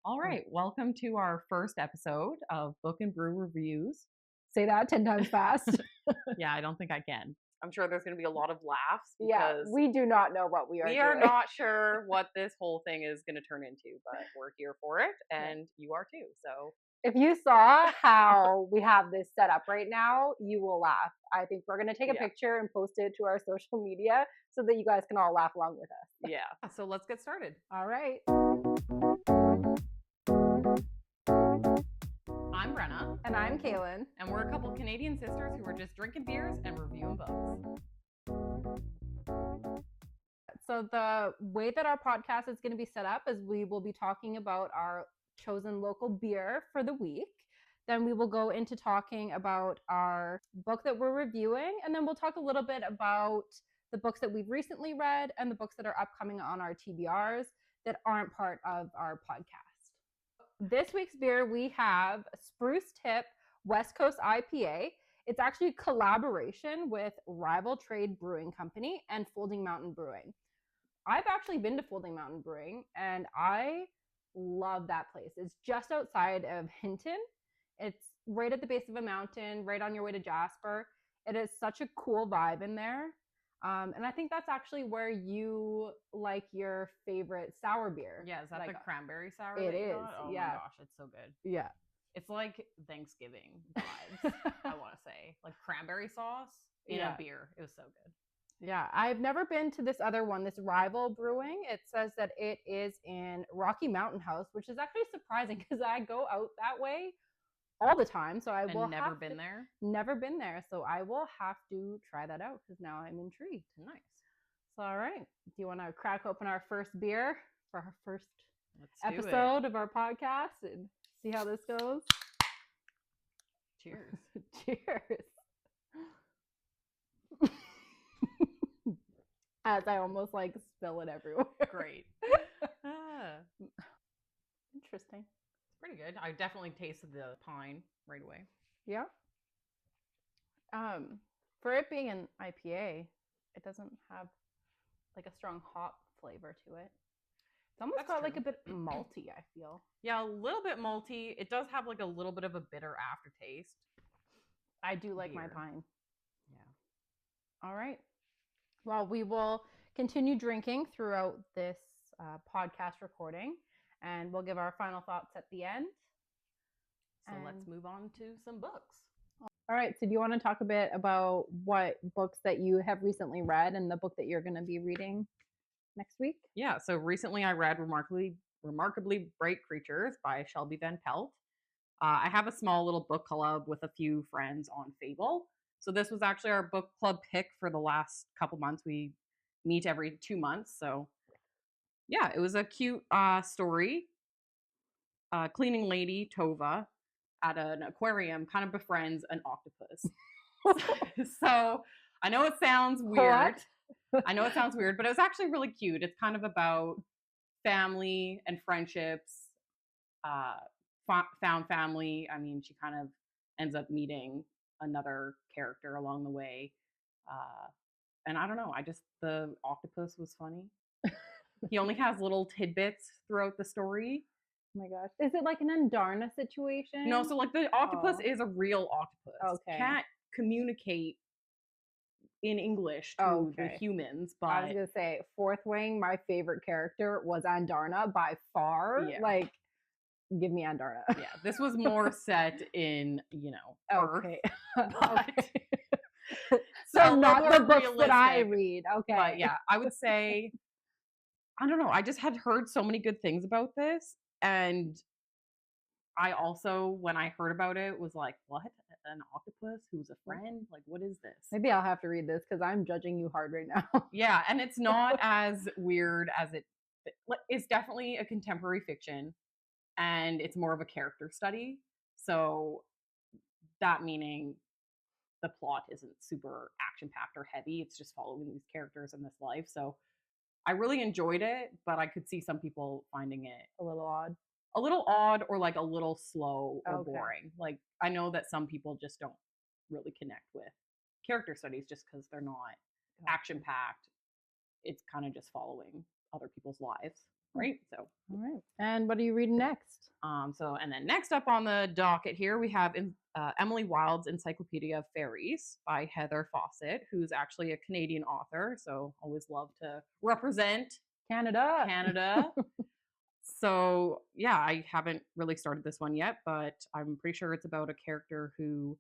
All right, welcome to our first episode of Book and Brew Reviews. Say that 10 times fast. Yeah, I don't think I can. I'm sure there's going to be a lot of laughs Yeah, because we do not know what we are we doing. are not sure what this whole thing is going to turn into, but we're here for it, and you are too. So If you saw how we have this set up right now, you will laugh. I think we're going to take a picture and post it to our social media so that you guys can all laugh along with us. Yeah, so let's get started. All right. I'm Brenna. And I'm Kaylin. And we're a couple Canadian sisters who are just drinking beers and reviewing books. So the way that our podcast is going to be set up is we will be talking about our chosen local beer for the week. Then we will go into talking about our book that we're reviewing. And then we'll talk a little bit about the books that we've recently read and the books that are upcoming on our TBRs that aren't part of our podcast. This week's beer, we have Spruce Tip West Coast IPA. It's actually a collaboration with Rival Trade Brewing Company and Folding Mountain Brewing. I've actually been to Folding Mountain Brewing, and I love that place. It's just outside of Hinton. It's right at the base of a mountain, right on your way to Jasper. It is such a cool vibe in there. And I think that's actually where you like your favorite sour beer. Yeah, is that the cranberry sour? It is. Oh yeah. My gosh, it's so good. Yeah. It's like Thanksgiving vibes, I want to say. Like cranberry sauce in a beer. It was so good. Yeah, I've never been to this other one, this Rival Brewing. It says that it is in Rocky Mountain House, which is actually surprising because I go out that way all the time. So I will never been there? Never been there. So I will have to try that out because now I'm intrigued. Nice. So, all right. Do you want to crack open our first beer for our first episode of our podcast and see how this goes? Cheers. Cheers. As I almost like spill it everywhere. Great. Interesting. It's pretty good. I definitely tasted the pine right away. Yeah. For it being an IPA, it doesn't have like a strong hop flavor to it. It's almost got like a bit malty, I feel. Yeah, a little bit malty. It does have like a little bit of a bitter aftertaste. I do like my pine. Yeah. All right. Well, we will continue drinking throughout this podcast recording, and we'll give our final thoughts at the end. So let's move on to some books. All right. So do you want to talk a bit about what books that you have recently read and the book that you're going to be reading next week? Yeah. So recently I read Remarkably Bright Creatures by Shelby Van Pelt. I have a small little book club with a few friends on Fable. So this was actually our book club pick for the last couple months. We meet every 2 months. So yeah, it was a cute story. Cleaning lady Tova at an aquarium kind of befriends an octopus. So I know it sounds weird. I know it sounds weird, but it was actually really cute. It's kind of about family and friendships, found family. I mean, she kind of ends up meeting another character along the way. And I don't know, the octopus was funny. He only has little tidbits throughout the story. Oh my gosh. Is it like an Andarna situation? No, so like the octopus is a real octopus. Okay. Can't communicate in English to the humans, but I was gonna say, Fourth Wing, my favorite character was Andarna by far. Yeah. Like, give me Andarna. Yeah, this was more set in, Earth. Okay. So not the books that I read. Okay. But yeah, I would say, I don't know, I just had heard so many good things about this. And I also, when I heard about it, was like, what? An octopus who's a friend? Like, what is this? Maybe I'll have to read this because I'm judging you hard right now. Yeah, and it's not as weird as it's definitely a contemporary fiction, and it's more of a character study. So that meaning the plot isn't super action-packed or heavy. It's just following these characters in this life. So I really enjoyed it, but I could see some people finding it a little odd. Or like a little slow or boring. Like I know that some people just don't really connect with character studies just because they're not action packed. It's kind of just following other people's lives. right? So, all right. And what are you reading next? And then next up on the docket here, we have Emily Wilde's Encyclopedia of Fairies by Heather Fawcett, who's actually a Canadian author. So always love to represent Canada. So yeah, I haven't really started this one yet, but I'm pretty sure it's about a character who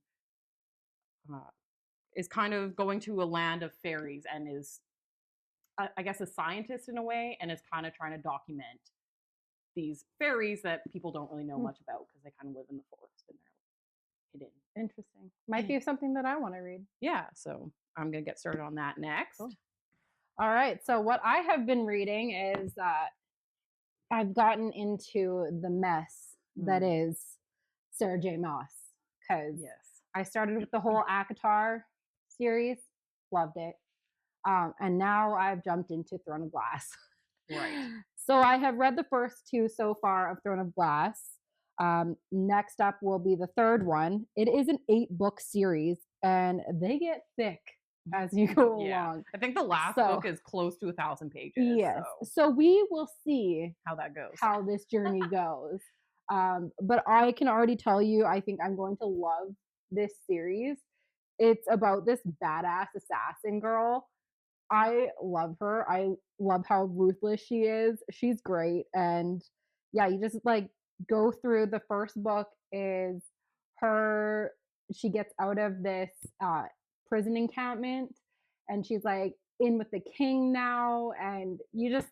is kind of going to a land of fairies and is, I guess, a scientist in a way, and is kind of trying to document these fairies that people don't really know much about because they kind of live in the forest and they're hidden. Interesting. Might be something that I want to read. Yeah, so I'm gonna get started on that next. Cool. All right. So what I have been reading is I've gotten into the mess that is Sarah J. Maas, because I started with the whole ACOTAR series, loved it, and now I've jumped into Throne of Glass. Right. So I have read the first 2 so far of Throne of Glass. Next up will be the third one. It is an 8-book series, and they get thick as you go along. I think the last book is close to 1,000 pages. Yes. So we will see how that goes, how this journey goes. But I can already tell you, I think I'm going to love this series. It's about this badass assassin girl. I love her. I love how ruthless she is. She's great. And yeah, you just like go through the first book is her, she gets out of this prison encampment and she's like in with the king now. And you just,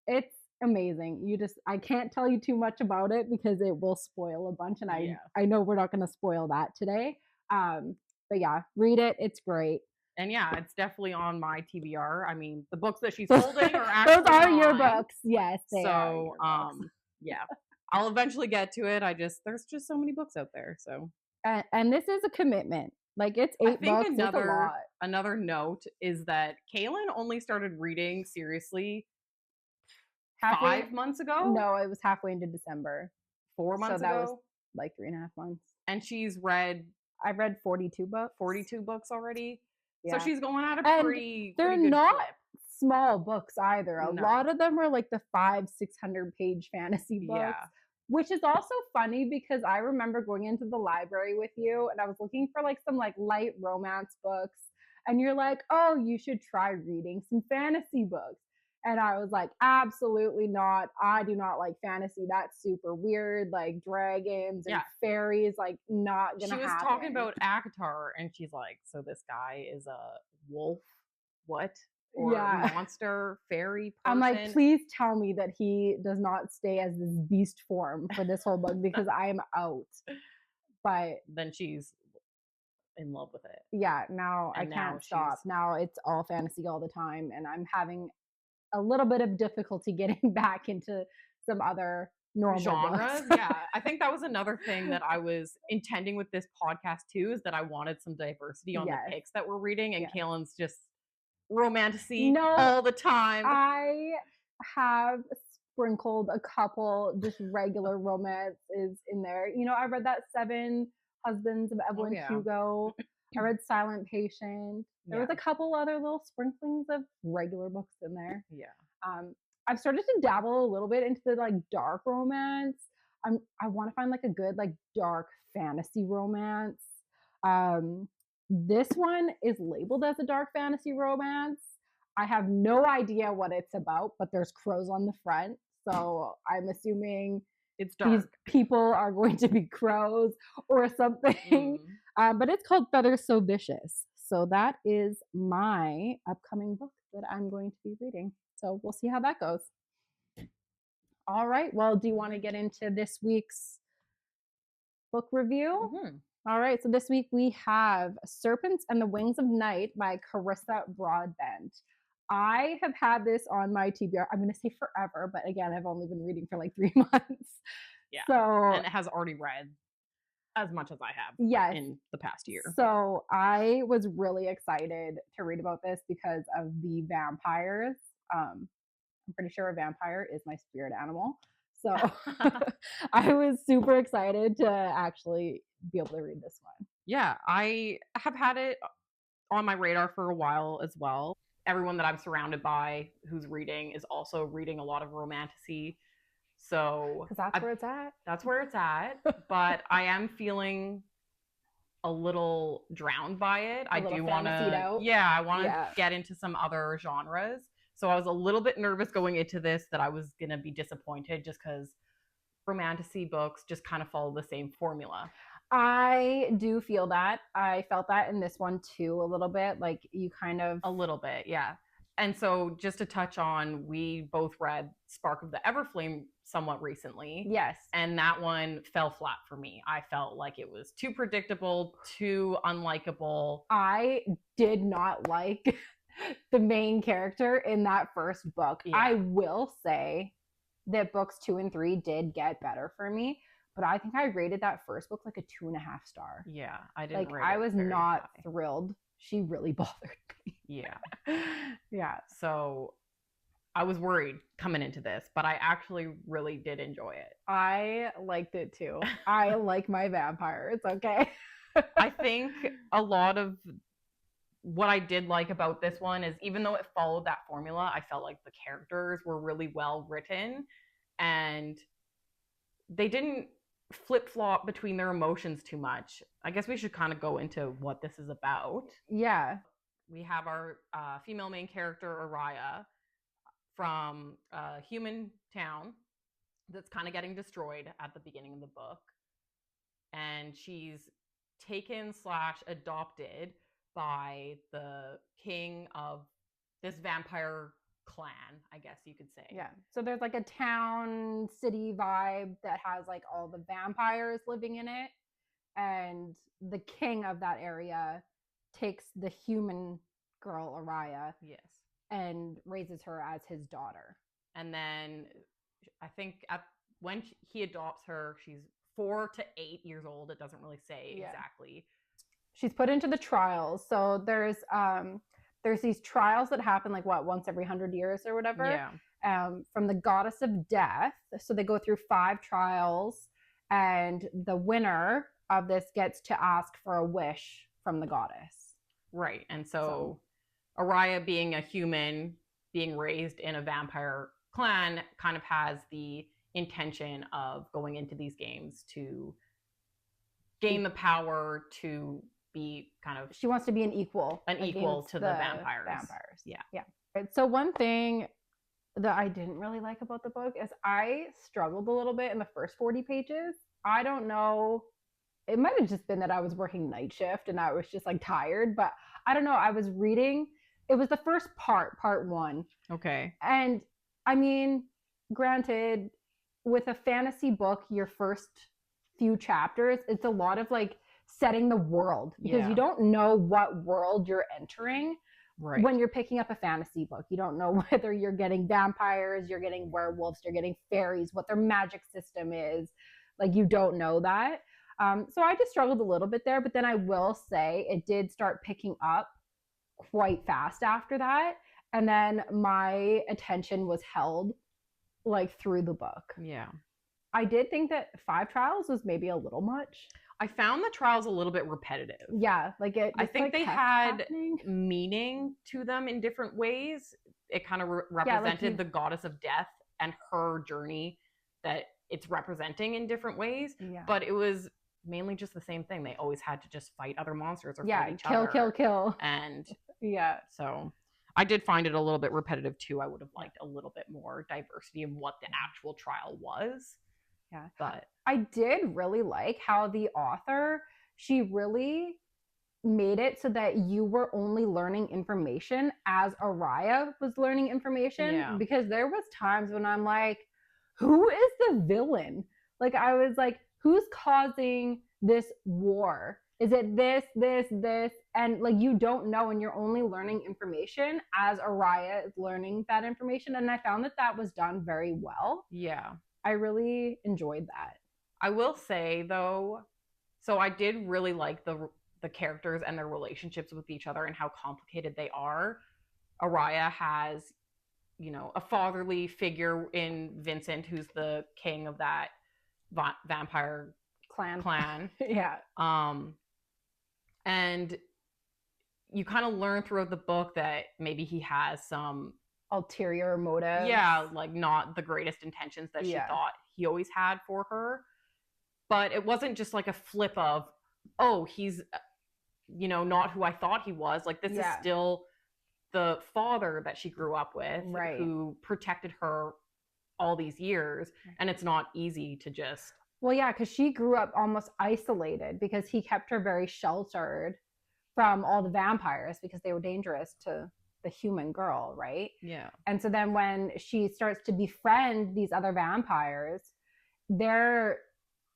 it's amazing. You just, I can't tell you too much about it because it will spoil a bunch. And I know we're not going to spoil that today. But yeah, read it. It's great. And yeah, it's definitely on my TBR. I mean, the books that she's holding are actually those are your books. Yes, they are. So, yeah, I'll eventually get to it. There's just so many books out there. So, and this is a commitment. Like it's 8 books. It's a lot. Another note is that Kaylin only started reading seriously 5 months ago. No, it was halfway into December. 4 months ago. That was like 3.5 months. And she's read. I've read 42 books. 42 books already. Yeah. So she's going at a pretty they're good not clip. Small books either. A lot of them are like the 500-600 page fantasy books, which is also funny because I remember going into the library with you and I was looking for like some like light romance books, and you're like, oh, you should try reading some fantasy books. And I was like, absolutely not. I do not like fantasy. That's super weird. Like dragons and fairies, like not gonna happen. She was talking about ACOTAR and she's like, so this guy is a wolf? What? Or monster, fairy person? I'm like, please tell me that he does not stay as this beast form for this whole book because I am out. But then she's in love with it. Yeah, now I can't stop. Now it's all fantasy all the time and I'm having a little bit of difficulty getting back into some other normal genres. Yeah, I think that was another thing that I was intending with this podcast too, is that I wanted some diversity on the picks that we're reading, and Kaylin's just romantasy all the time. I have sprinkled a couple just regular romances in there. You know, I read that 7 Husbands of Evelyn Hugo. I read Silent Patient. There was a couple other little sprinklings of regular books in there. Yeah. I've started to dabble a little bit into the like dark romance. I want to find like a good like dark fantasy romance. This one is labeled as a dark fantasy romance. I have no idea what it's about, but there's crows on the front, so I'm assuming it's dark. These people are going to be crows or something. But it's called Feathers So Vicious. So that is my upcoming book that I'm going to be reading. So we'll see how that goes. All right. Well, do you want to get into this week's book review? All right. So this week we have Serpent and the Wings of Night by Carissa Broadbent. I have had this on my TBR. I'm going to say forever, but again, I've only been reading for like 3 months. Yeah. So, and it has already read as much as I have in the past year. So I was really excited to read about this because of the vampires. I'm pretty sure a vampire is my spirit animal. So I was super excited to actually be able to read this one. Yeah, I have had it on my radar for a while as well. everyone that I'm surrounded by who's reading is also reading a lot of romantasy. So because that's where it's at. That's where it's at. But I am feeling a little drowned by it. I do want to, yeah, I want to get into some other genres. So I was a little bit nervous going into this that I was going to be disappointed just because romantasy books just kind of follow the same formula. I do feel that. I felt that in this one too, a little bit. Like you kind of. A little bit, yeah. And so just to touch on, we both read Spark of the Everflame somewhat recently. Yes. And that one fell flat for me. I felt like it was too predictable, too unlikable. I did not like the main character in that first book. Yeah. I will say that books 2 and 3 did get better for me, but I think I rated that first book like a 2.5 star. Yeah, I didn't like I was not thrilled. She really bothered me. Yeah. Yeah. So I was worried coming into this, but I actually really did enjoy it. I liked it too. I like my vampires, okay? I think a lot of what I did like about this one is even though it followed that formula, I felt like the characters were really well written and they didn't flip-flop between their emotions too much. I guess we should kind of go into what this is about. Yeah. We have our female main character, Araya, from a human town that's kind of getting destroyed at the beginning of the book. And she's taken / adopted by the king of this vampire clan, I guess you could say. Yeah. So there's like a town city vibe that has like all the vampires living in it. And the king of that area takes the human girl, Araya. Yes. And raises her as his daughter. And then I think when he adopts her, she's 4 to 8 years old. It doesn't really say exactly. She's put into the trials. So there's these trials that happen like once every 100 years or whatever. Yeah. From the goddess of death. So they go through 5 trials, and the winner of this gets to ask for a wish from the goddess. Right. And so Araya, being a human, being raised in a vampire clan, kind of has the intention of going into these games to gain the power to be kind of... She wants to be an equal to the vampires. Yeah. Yeah. Right. So one thing that I didn't really like about the book is I struggled a little bit in the first 40 pages. I don't know. It might have just been that I was working night shift and I was just like tired, but I don't know. I was reading... It was the first part 1. Okay. And I mean, granted, with a fantasy book, your first few chapters, it's a lot of like setting the world because you don't know what world you're entering when you're picking up a fantasy book. You don't know whether you're getting vampires, you're getting werewolves, you're getting fairies, what their magic system is. Like, you don't know that. So I just struggled a little bit there, but then I will say it did start picking up quite fast after that, and then my attention was held like through the book. Yeah. I did think that 5 trials was maybe a little much. I found the trials a little bit repetitive. Yeah, like it. I think they had meaning to them in different ways. It kind of represented the goddess of death and her journey that it's representing in different ways. Yeah. But it was mainly just the same thing. They always had to just fight other monsters or fight each other. Kill. And so I did find it a little bit repetitive too. I would have liked a little bit more diversity in what the actual trial was. Yeah. But I did really like how the author, she really made it so that you were only learning information as Araya was learning information. Yeah. Because there was times when I'm like, who is the villain? Like, I was like, who's causing this war? Is it this? And like, you don't know, and you're only learning information as Araya is learning that information. And I found that was done very well. Yeah. I really enjoyed that. I will say though, so I did really like the characters and their relationships with each other and how complicated they are. Araya has, a fatherly figure in Vincent, who's the king of that vampire clan. Yeah. And you kind of learn throughout the book that maybe he has some ulterior motives. Yeah, like not the greatest intentions that she thought he always had for her. But it wasn't just like a flip of, oh, he's, not who I thought he was. Like, this is still the father that she grew up with, who protected her all these years. And it's not easy to just... Well, yeah, because she grew up almost isolated because he kept her very sheltered from all the vampires because they were dangerous to the human girl, right? Yeah. And so then when she starts to befriend these other vampires, they're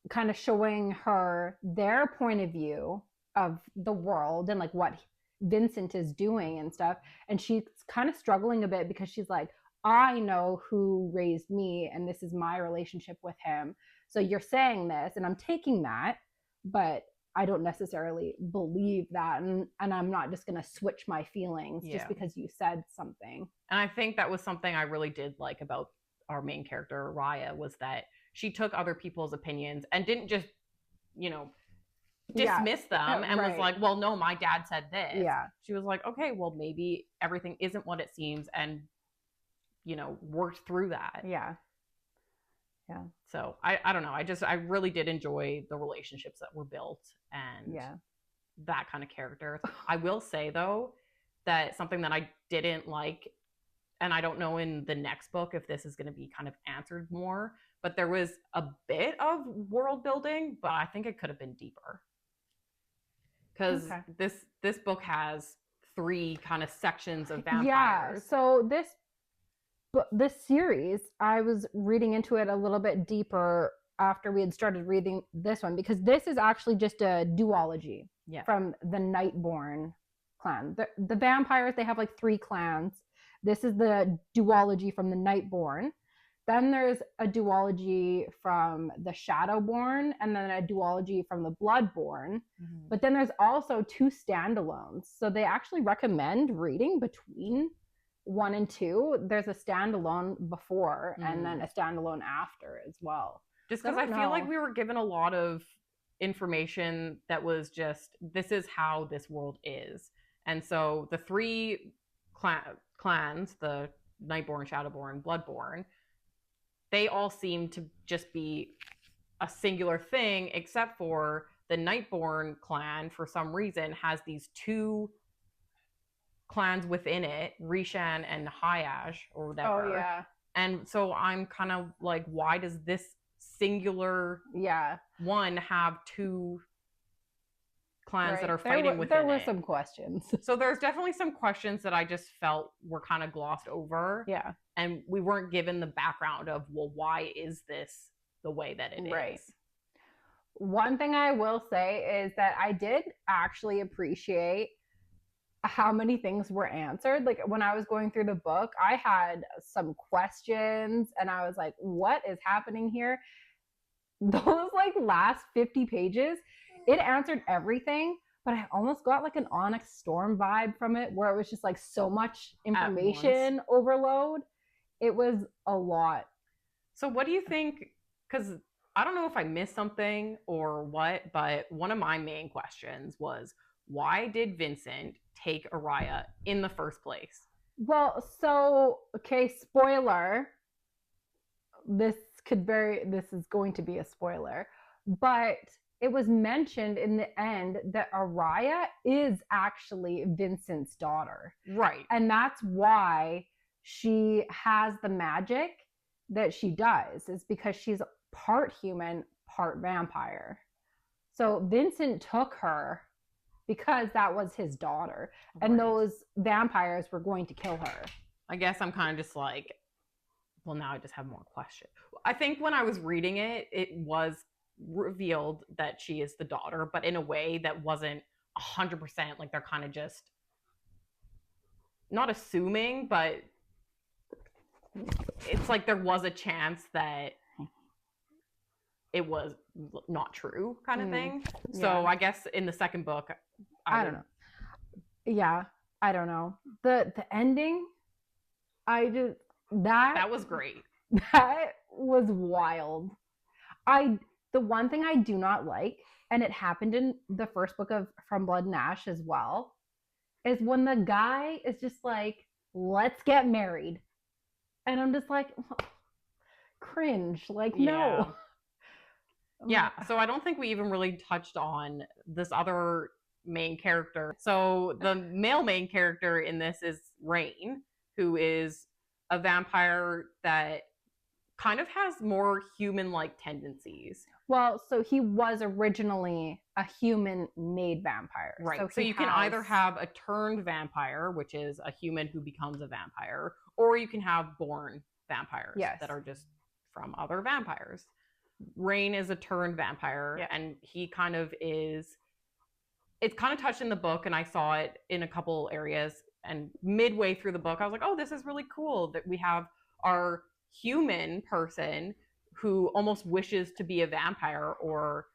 kind of showing her their point of view of the world and like what Vincent is doing and stuff. And she's kind of struggling a bit because she's like, I know who raised me and this is my relationship with him. So you're saying this and I'm taking that, but I don't necessarily believe that. And I'm not just going to switch my feelings just because you said something. And I think that was something I really did like about our main character, Raya, was that she took other people's opinions and didn't just, dismiss them and was like, well, no, my dad said this. Yeah. She was like, okay, well, maybe everything isn't what it seems, and, worked through that. Yeah. Yeah. So I don't know. I really did enjoy the relationships that were built and that kind of character. I will say, though, that something that I didn't like, and I don't know in the next book if this is going to be kind of answered more, but there was a bit of world building, but I think it could have been deeper. Because this book has 3 kind of sections of vampires. Yeah, so this series, I was reading into it a little bit deeper after we had started reading this one, because this is actually just a duology from the Nightborn clan. The vampires, they have like 3 clans. This is the duology from the Nightborn. Then there's a duology from the Shadowborn, and then a duology from the Bloodborn. Mm-hmm. But then there's also 2 standalones. So they actually recommend reading between 1 and 2. There's a standalone before and then a standalone after as well. Just because I feel like we were given a lot of information that was just, this is how this world is. And so the 3 clans, the Nightborn, Shadowborn, Bloodborn, they all seem to just be a singular thing, except for the Nightborn clan, for some reason, has these 2 clans within it, Rishan and Hayash, or whatever. Oh, yeah. And so I'm kind of like, why does this singular one have 2 clans that are fighting within it? There were some questions. So there's definitely some questions that I just felt were kind of glossed over. Yeah. And we weren't given the background of, well, why is this the way that it is? One thing I will say is that I did actually appreciate how many things were answered. Like when I was going through the book, I had some questions and I was like, what is happening here? Those like last 50 pages, it answered everything, but I almost got like an Onyx Storm vibe from it, where it was just like so much information overload. It was a lot. So what do you think? Because I don't know if I missed something or what, but one of my main questions was, why did Vincent take Araya in the first place? Well, so, okay, spoiler. This is going to be a spoiler, but it was mentioned in the end that Araya is actually Vincent's daughter. Right. And that's why she has the magic that she does, is because she's part human, part vampire. So Vincent took her because that was his daughter, and those vampires were going to kill her. I guess I'm kind of just like, well, now I just have more questions. I think when I was reading it, it was revealed that she is the daughter, but in a way that wasn't 100%. Like they're kind of just not assuming, but it's like there was a chance that it was not true, kind of thing. So I guess in the second book, I don't know. Yeah, I don't know. The ending, that was great. That was wild. The one thing I do not like, and it happened in the first book of From Blood and Ash as well, is when the guy is just like, let's get married. And I'm just like, cringe. Like, no. Yeah, so I don't think we even really touched on this other main character. So the male main character in this is Rain, who is a vampire that kind of has more human-like tendencies. Well, so he was originally a human-made vampire. Right. So, So you can either have a turned vampire, which is a human who becomes a vampire, or you can have born vampires that are just from other vampires. Rain is a turned vampire, and he kind of is. It's kind of touched in the book, and I saw it in a couple areas. And midway through the book, I was like, "Oh, this is really cool that we have our human person who almost wishes to be a vampire or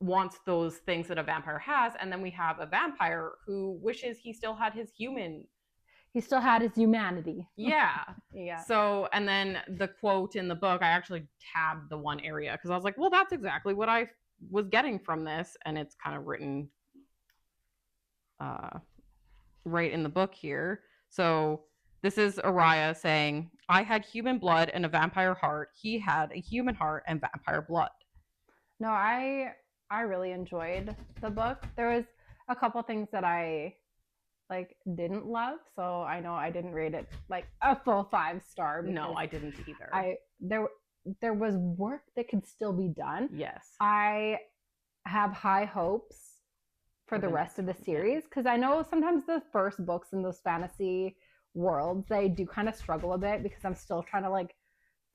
wants those things that a vampire has, and then we have a vampire who wishes he still had his human. He still had his humanity. Yeah. So, and then the quote in the book, I actually tabbed the one area because I was like, well, that's exactly what I was getting from this, and it's kind of written right in the book here. So this is Araya saying, I had human blood and a vampire heart. He had a human heart and vampire blood. No, I really enjoyed the book. There was a couple things that I didn't love, so I know I didn't rate it like a full 5-star. No, I didn't either. There was work that could still be done. Yes. I have high hopes for the rest of the series because I know sometimes the first books in those fantasy worlds, they do kind of struggle a bit because I'm still trying to like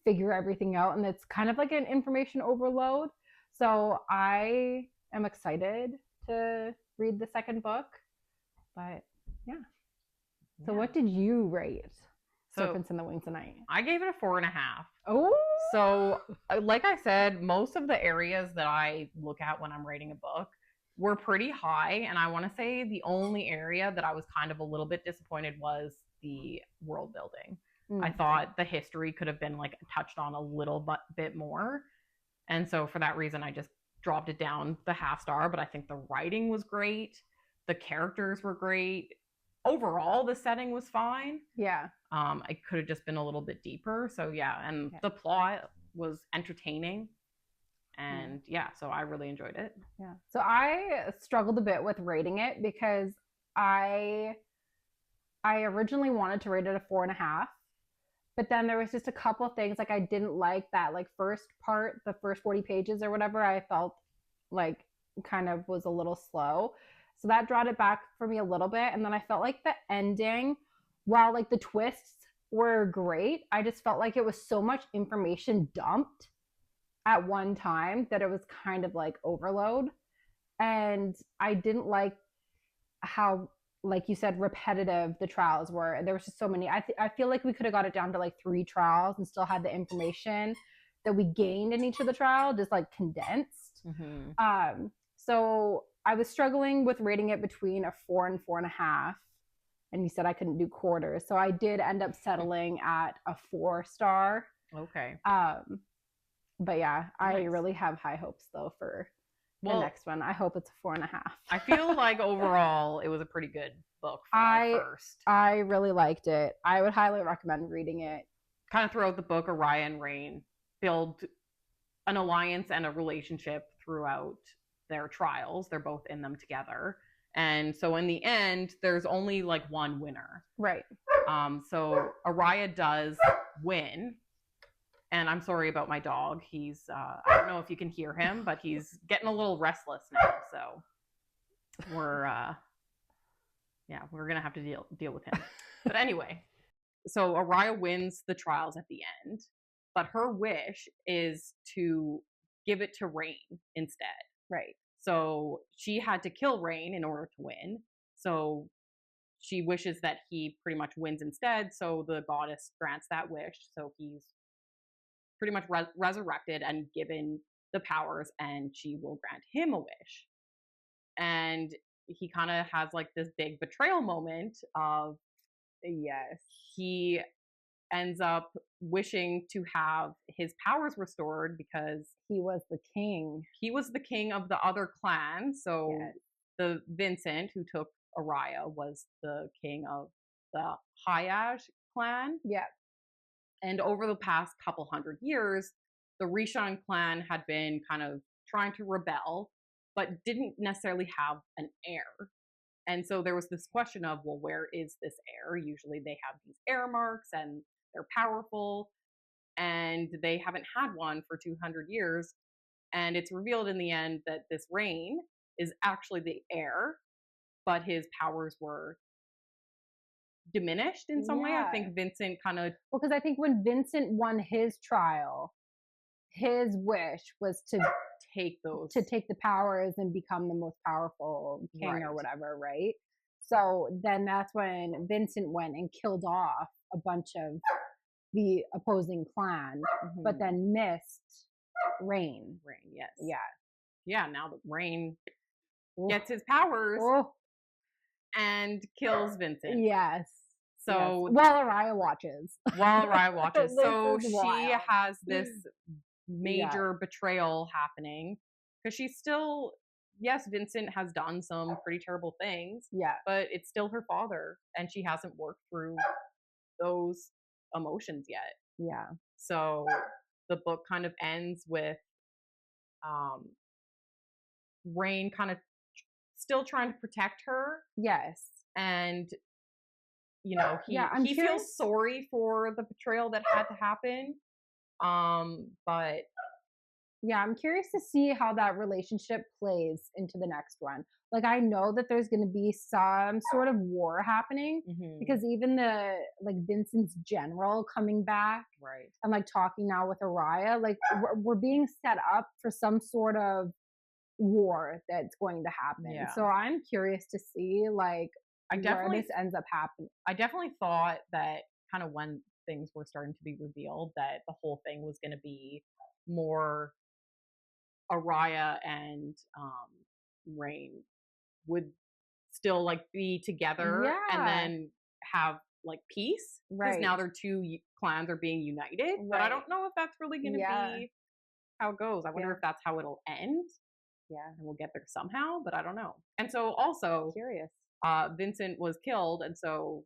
figure everything out, and it's kind of like an information overload. So I am excited to read the second book, but yeah. So what did you rate Serpents in the Wings of Night? I gave it a 4.5. Oh. So like I said, most of the areas that I look at when I'm rating a book were pretty high. And I want to say the only area that I was kind of a little bit disappointed was the world building. I thought the history could have been like touched on a little bit more. And so for that reason, I just dropped it down the 0.5 star. But I think the writing was great. The characters were great. Overall, the setting was fine. Yeah. It could have just been a little bit deeper. So yeah, and the plot was entertaining. And so I really enjoyed it. Yeah. So I struggled a bit with rating it because I originally wanted to rate it a 4.5. But then there was just a couple of things like I didn't like that like first part, the first 40 pages or whatever, I felt like kind of was a little slow. So that brought it back for me a little bit. And then I felt like the ending, while like the twists were great, I just felt like it was so much information dumped at one time that it was kind of like overload. And I didn't like how, like you said, repetitive the trials were. There was just so many. I feel like we could have got it down to like 3 trials and still had the information that we gained in each of the trial just like condensed. So I was struggling with rating it between a 4 and 4.5. And you said I couldn't do quarters. So I did end up settling at a 4 star. Okay. But yeah, I really have high hopes though for the next one. I hope it's a 4.5. I feel like overall it was a pretty good book for first. I really liked it. I would highly recommend reading it. Kind of throughout the book, Araya and Rain build an alliance and a relationship throughout their trials. They're both in them together. And so in the end, there's only like one winner. Right. So Araya does win. And I'm sorry about my dog. He's, I don't know if you can hear him, but he's getting a little restless now. So we're going to have to deal with him. But anyway, so Araya wins the trials at the end, but her wish is to give it to Rain instead. Right. So she had to kill Rain in order to win. So she wishes that he pretty much wins instead. So the goddess grants that wish. So he's pretty much resurrected and given the powers, and she will grant him a wish. And he kind of has like this big betrayal moment of, he ends up wishing to have his powers restored because he was the king. He was the king of the other clan. So the Vincent, who took Araya was the king of the Hayaj clan. Yeah. And over the past couple hundred years, the Rishon clan had been kind of trying to rebel, but didn't necessarily have an heir. And so there was this question of, well, where is this heir? Usually they have these heir marks and they're powerful, and they haven't had one for 200 years. And it's revealed in the end that this Rain is actually the heir, but his powers were diminished in some way. I Yeah. think Vincent kind of Well, because I think when Vincent won his trial, his wish was to take those take the powers and become the most powerful king Right. or whatever, right? So then that's when Vincent went and killed off a bunch of the opposing clan, but Mhm. then missed Rain. Rain, yes. Yeah. Yeah, now that Rain Oof. gets his powers Oh, and kills Vincent. yes. So yes. While Araya watches. while Araya watches. This So is she wild. has this major betrayal happening because she's still, yes, Vincent has done some pretty terrible things, Yeah. but it's still her father and she hasn't worked through those emotions yet. Yeah. So the book kind of ends with Rain kind of still trying to protect her, Yes. and you know Yeah, I'm he curious- feels sorry for the betrayal that had to happen, but Yeah, I'm curious to see how that relationship plays into the next one. Like, I know that there's going to be some sort of war happening because even the like Vincent's general coming back right, and like talking now with Araya, like we're being set up for some sort of war that's going to happen. Yeah. So I'm curious to see like where this ends up happening. I definitely thought that kind of when things were starting to be revealed that the whole thing was going to be more Araya and Rain would still like be together and Yeah. then have like peace because Right. now their two clans are being united. But I Right. don't know if that's really going to Yeah. be how it goes. I wonder Yeah. if that's how it'll end, Yeah. and we'll get there somehow. But I don't know. And so also, Curious. Vincent was killed, and so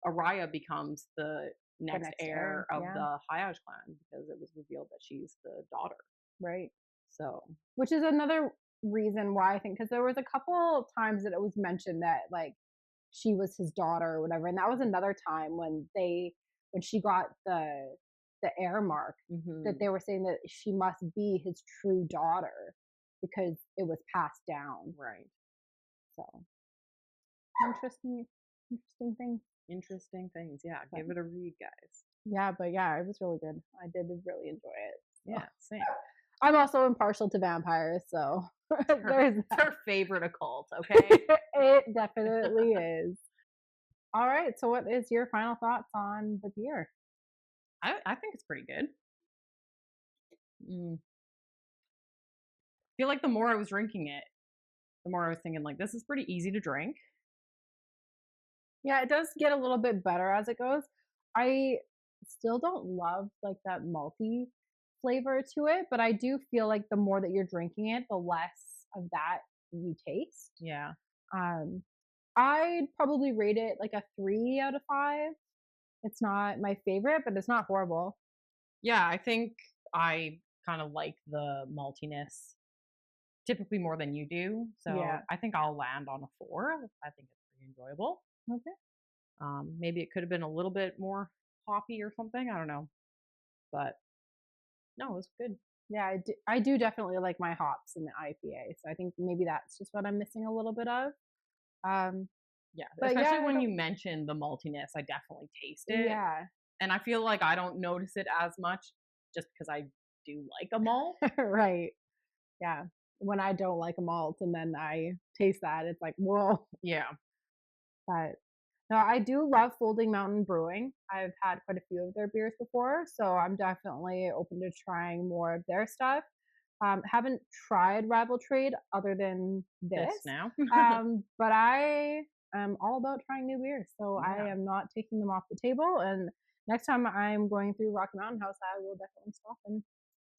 Araya becomes the next heir of yeah. the Hayaj clan because it was revealed that she's the daughter. Right. So Which is another reason why I think, because there was a couple times that it was mentioned that like she was his daughter or whatever, and that was another time when she got the heir mark that they were saying that she must be his true daughter because it was passed down. right, So interesting things. interesting things. Yeah, give it a read, guys. Yeah, but yeah, it was really good. I did really enjoy it. So. Yeah, same. I'm also impartial to vampires, so there's It's her favorite occult. Okay. It definitely is. All right, so what is your final thoughts on the beer? I think it's pretty good. I feel like the more I was drinking it, the more I was thinking like this is pretty easy to drink. Yeah, it does get a little bit better as it goes. I still don't love like that malty flavor to it, but I do feel like the more that you're drinking it, the less of that you taste. Yeah. I'd probably rate it like a 3 out of 5. It's not my favorite, but it's not horrible. Yeah, I think I kind of like the maltiness typically more than you do. So Yeah. I think I'll land on a 4. I think it's pretty enjoyable. Okay. Maybe it could have been a little bit more hoppy or something. I don't know. But no, it was good. Yeah, I do definitely like my hops in the IPA. So I think maybe that's just what I'm missing a little bit of. Yeah, But especially yeah, when you mentioned the maltiness, I definitely taste it. Yeah. And I feel like I don't notice it as much just because I do like a malt. Right. Yeah. When I don't like a malt and then I taste that, it's like, whoa. Yeah. But no, I do love Folding Mountain Brewing. I've had quite a few of their beers before, so I'm definitely open to trying more of their stuff. Haven't tried Rival Trade other than this now. but I am all about trying new beers, so Yeah. I am not taking them off the table. And next time I'm going through Rocky Mountain House, I will definitely stop and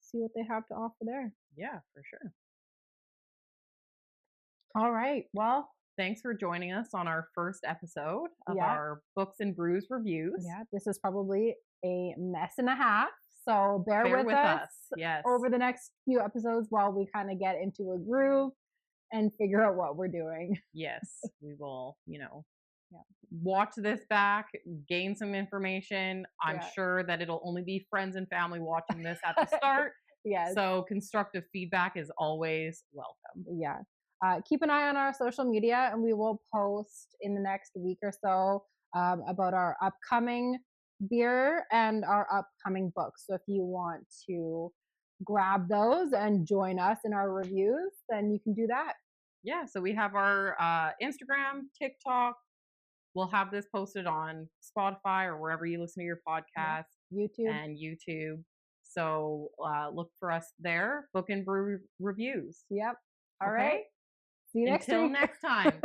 see what they have to offer there. Yeah, for sure. All right. Well, Thanks for joining us on our first episode of Yeah. our Books and Brews reviews. Yeah, this is probably a mess and a half. So bear with us Yes. over the next few episodes while we kind of get into a groove and figure out what we're doing. Yes. We will, Yeah. watch this back, gain some information. I'm Yeah. sure that it'll only be friends and family watching this at the start. Yes. So constructive feedback is always welcome. Yeah. Keep an eye on our social media, and we will post in the next week or so about our upcoming beer and our upcoming books. So if you want to grab those and join us in our reviews, then you can do that. Yeah. So we have our Instagram, TikTok. We'll have this posted on Spotify or wherever you listen to your podcast. YouTube and YouTube. So look for us there. Book and Brew Reviews. Yep. All Okay? right. See you next week. Until next time.